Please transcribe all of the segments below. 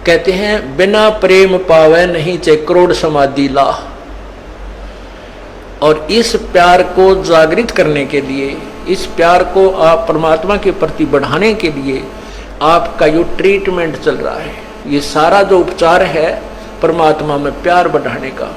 कहते हैं बिना प्रेम पावे नहीं चे करोड़ समाधि ला। और इस प्यार को जागृत करने के लिए, इस प्यार को आप परमात्मा के प्रति बढ़ाने के लिए आपका जो ट्रीटमेंट चल रहा है, ये सारा जो उपचार है परमात्मा में प्यार बढ़ाने का।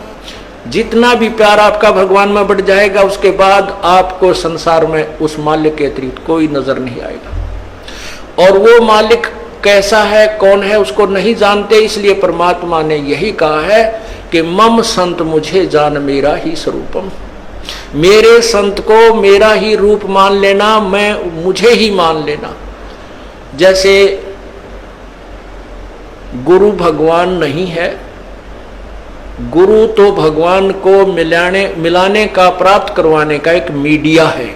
जितना भी प्यार आपका भगवान में बढ़ जाएगा, उसके बाद आपको संसार में उस मालिक के अतिरिक्त कोई नजर नहीं आएगा। और वो मालिक कैसा है, कौन है, उसको नहीं जानते। इसलिए परमात्मा ने यही कहा है कि मम संत मुझे जान मेरा ही स्वरूपम। मेरे संत को मेरा ही रूप मान लेना, मैं मुझे ही मान लेना। जैसे गुरु भगवान नहीं है, गुरु तो भगवान को मिलाने का, प्राप्त करवाने का एक मीडिया है,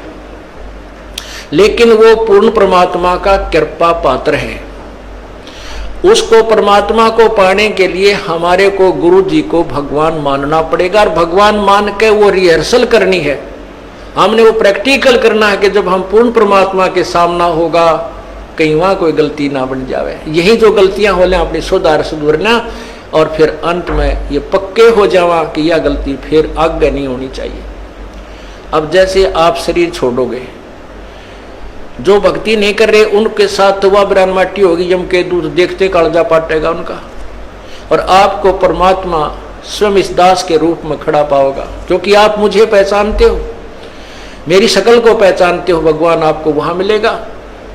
लेकिन वो पूर्ण परमात्मा का कृपा पात्र है। उसको परमात्मा को पाने के लिए हमारे को गुरु जी को भगवान मानना पड़ेगा। और भगवान मान के वो रिहर्सल करनी है, हमने वो प्रैक्टिकल करना है कि जब हम पूर्ण परमात्मा के सामना होगा कहीं वहां कोई गलती ना बन जावे। यही जो गलतियां हो लें अपनी सुधारना, और फिर अंत में ये पक्के हो जावा कि यह गलती फिर आगे नहीं होनी चाहिए। अब जैसे आप शरीर छोड़ोगे, जो भक्ति नहीं कर रहे उनके साथ तो वह बिरान माटी होगी, यम के दूध देखते कालजा पाटेगा उनका। और आपको परमात्मा स्वयं इस दास के रूप में खड़ा पाओगा, क्योंकि आप मुझे पहचानते हो, मेरी शक्ल को पहचानते हो। भगवान आपको वहां मिलेगा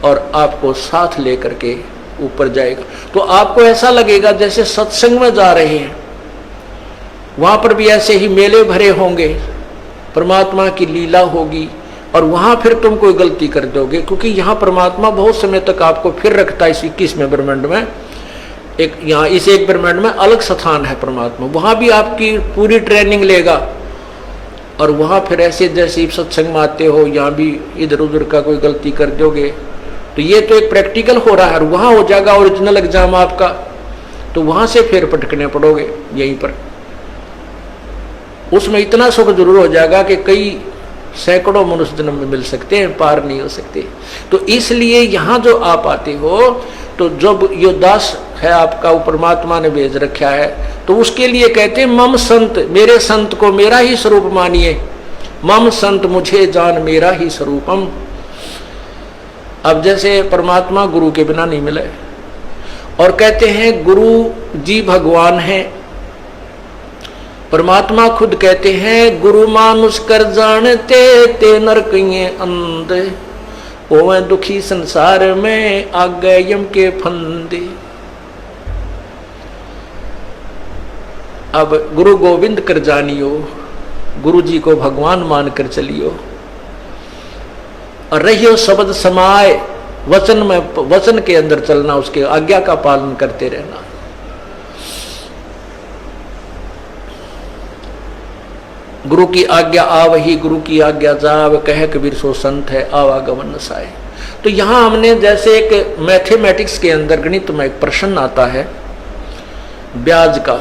और आपको साथ लेकर के ऊपर जाएगा। तो आपको ऐसा लगेगा जैसे सत्संग में जा रहे हैं। वहां पर भी ऐसे ही मेले भरे होंगे, परमात्मा की लीला होगी, और वहां फिर तुम कोई गलती कर दोगे, क्योंकि यहाँ परमात्मा बहुत समय तक आपको फिर रखता है। इस 21वें ब्रह्मांड में एक, यहाँ इस एक ब्रह्मांड में अलग स्थान है परमात्मा, वहां भी आपकी पूरी ट्रेनिंग लेगा। और वहां फिर ऐसे जैसे सत्संग में आते हो, यहाँ भी इधर उधर का कोई गलती कर दोगे तो ये तो एक प्रैक्टिकल हो रहा है, और वहां हो जाएगा ओरिजिनल एग्जाम आपका, तो वहां से फिर पटकने पड़ोगे यहीं पर। उसमें इतना सुख जरूर हो जाएगा कि कई सैकड़ों मनुष्य जन्म में मिल सकते हैं, पार नहीं हो सकते। तो इसलिए यहाँ जो आप आते हो, तो जब यो दास है आपका, वो परमात्मा ने भेज रखा है, तो उसके लिए कहते हैं मम संत, मेरे संत को मेरा ही स्वरूप मानिए। मम संत मुझे जान मेरा ही स्वरूपम। अब जैसे परमात्मा गुरु के बिना नहीं मिले, और कहते हैं गुरु जी भगवान है। परमात्मा खुद कहते हैं गुरु मानुष कर जानते ते नरकिए अंधे, होवे दुखी संसार में आगे यम के फंदे। अब गुरु गोविंद कर जानियो, गुरु जी को भगवान मान कर चलियो, और रहियो शब्द समाए, वचन में, वचन के अंदर चलना, उसके आज्ञा का पालन करते रहना। गुरु की आज्ञा आवही, गुरु की आज्ञा जाव, कह कबीर सो संत है आवागमन नसाए। तो यहां हमने जैसे एक मैथमेटिक्स के अंदर गणित में एक प्रश्न आता है ब्याज का,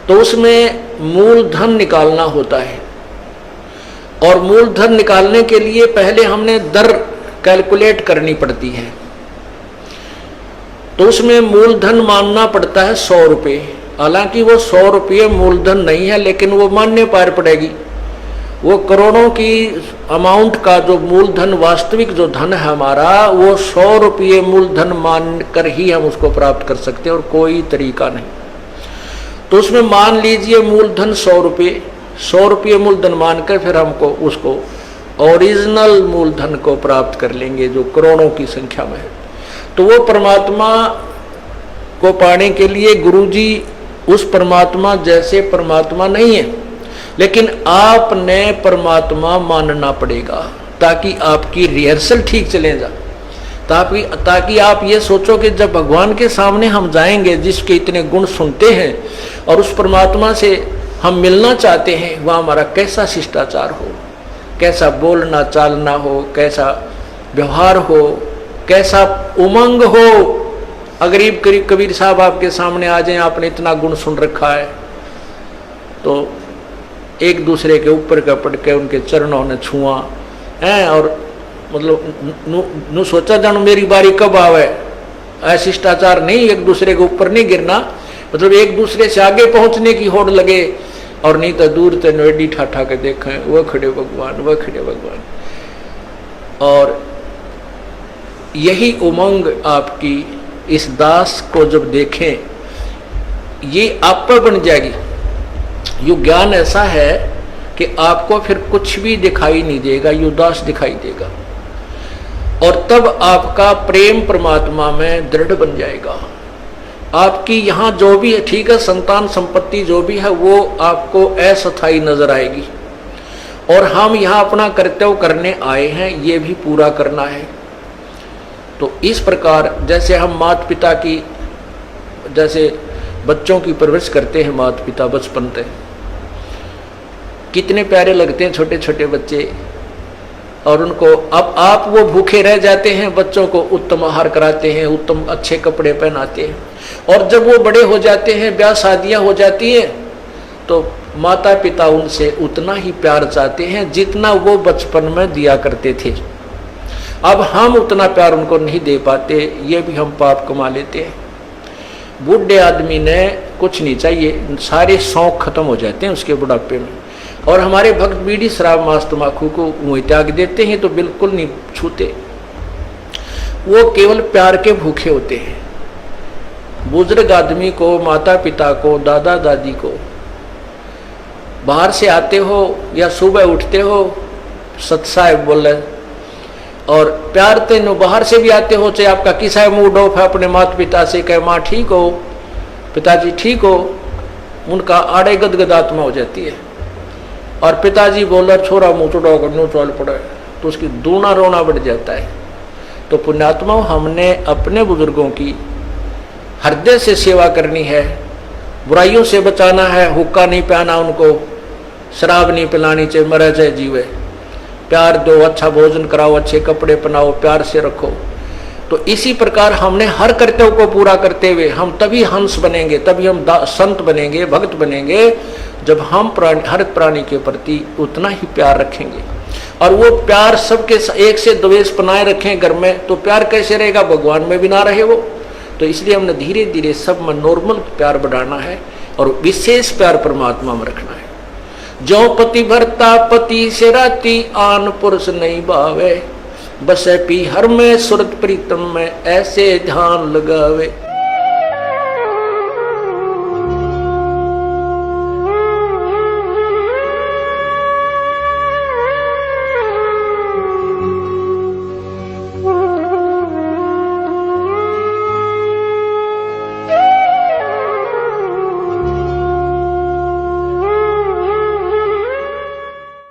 तो उसमें मूलधन निकालना होता है, और मूलधन निकालने के लिए पहले हमने दर कैलकुलेट करनी पड़ती है। तो उसमें मूलधन मानना पड़ता है 100 रुपये। हालांकि वो 100 रुपये मूलधन नहीं है, लेकिन वो मानने पार पड़ेगी। वो करोड़ों की अमाउंट का जो मूलधन, वास्तविक जो धन है हमारा, वो 100 रुपये मूलधन मान कर ही हम उसको प्राप्त कर सकते हैं, और कोई तरीका नहीं। तो उसमें मान लीजिए मूलधन 100 रुपये, 100 रुपये मूलधन मानकर फिर हमको उसको ओरिजिनल मूलधन को प्राप्त कर लेंगे जो करोड़ों की संख्या में है। तो वो परमात्मा को पाने के लिए गुरुजी उस परमात्मा जैसे परमात्मा नहीं है, लेकिन आपने परमात्मा मानना पड़ेगा, ताकि आपकी रिहर्सल ठीक चले जा, ताकि आप ये सोचो कि जब भगवान के सामने हम जाएंगे, जिसके इतने गुण सुनते हैं, और उस परमात्मा से हम मिलना चाहते हैं, वह हमारा कैसा शिष्टाचार हो, कैसा बोलना चालना हो, कैसा व्यवहार हो, कैसा उमंग हो। अगरीब कबीर साहब आपके सामने आ जाए, आपने इतना गुण सुन रखा है, तो एक दूसरे के ऊपर का पड़ के उनके चरणों ने छुआ है, और मतलब नु सोचा जानो मेरी बारी कब आवे, अशिष्टाचार नहीं, एक दूसरे के ऊपर नहीं गिरना, मतलब एक दूसरे से आगे पहुंचने की होड़ लगे, और नहीं तो दूर से नोडी ठाठा के देखें वह खड़े भगवान, वह खड़े भगवान। और यही उमंग आपकी इस दास को जब देखें, ये आप पर बन जाएगी। ये ज्ञान ऐसा है कि आपको फिर कुछ भी दिखाई नहीं देगा, ये दास दिखाई देगा, और तब आपका प्रेम परमात्मा में दृढ़ बन जाएगा। आपकी यहाँ जो भी है, ठीक है, संतान संपत्ति जो भी है वो आपको अस्थायी नजर आएगी, और हम यहाँ अपना कर्तव्य करने आए हैं, ये भी पूरा करना है। तो इस प्रकार जैसे हम माता पिता की, जैसे बच्चों की परवरिश करते हैं माता पिता बचपन से, कितने प्यारे लगते हैं छोटे छोटे बच्चे, और उनको अब आप वो भूखे रह जाते हैं, बच्चों को उत्तम आहार कराते हैं, उत्तम अच्छे कपड़े पहनाते हैं, और जब वो बड़े हो जाते हैं, ब्याह शादियां हो जाती हैं, तो माता पिता उनसे उतना ही प्यार चाहते हैं जितना वो बचपन में दिया करते थे। अब हम उतना प्यार उनको नहीं दे पाते, ये भी हम पाप कमा लेते हैं। बूढ़े आदमी ने कुछ नहीं चाहिए, सारे शौक खत्म हो जाते हैं उसके बुढ़ापे में, और हमारे भक्त बीड़ी शराब मांस तम्बाकू को मुँह त्याग देते हैं तो बिल्कुल नहीं छूते, वो केवल प्यार के भूखे होते हैं। बुजुर्ग आदमी को, माता पिता को, दादा दादी को, बाहर से आते हो या सुबह उठते हो, सत्साहेब बोले, और प्यार ते नो बाहर से भी आते हो, चाहे आपका किसा मूड ऑफ है, अपने माता पिता से कहे माँ ठीक हो, पिताजी ठीक हो, उनका आड़े गदगद आत्मा हो जाती है, और पिताजी बोले छोरा मुँह चुड़ाओ करनो चल पड़े, तो उसकी दूना रोना बढ़ जाता है। तो पुण्यात्मा, हमने अपने बुजुर्गों की हृदय से सेवा करनी है, बुराइयों से बचाना है, हुक्का नहीं पिलाना उनको, शराब नहीं पिलानी, चाहे मरे चाहे जीवे, प्यार दो, अच्छा भोजन कराओ, अच्छे कपड़े पहनाओ, प्यार से रखो। तो इसी प्रकार हमने हर कर्तव्य को पूरा करते हुए हम तभी हंस बनेंगे, तभी हम संत बनेंगे, भक्त बनेंगे, जब हम हर प्राणी के प्रति उतना ही प्यार रखेंगे। और वो प्यार सबके एक से द्वेष बनाए रखें घर में, तो प्यार कैसे रहेगा, भगवान में भी ना रहे वो। तो इसलिए हमने धीरे धीरे सब में नॉर्मल प्यार बढ़ाना है, और विशेष प्यार परमात्मा में रखना है। जो पति भरता पति से राती, आन पुरुष नहीं भावे, बसे पी हर में सुरत प्रीतम में, ऐसे ध्यान लगावे।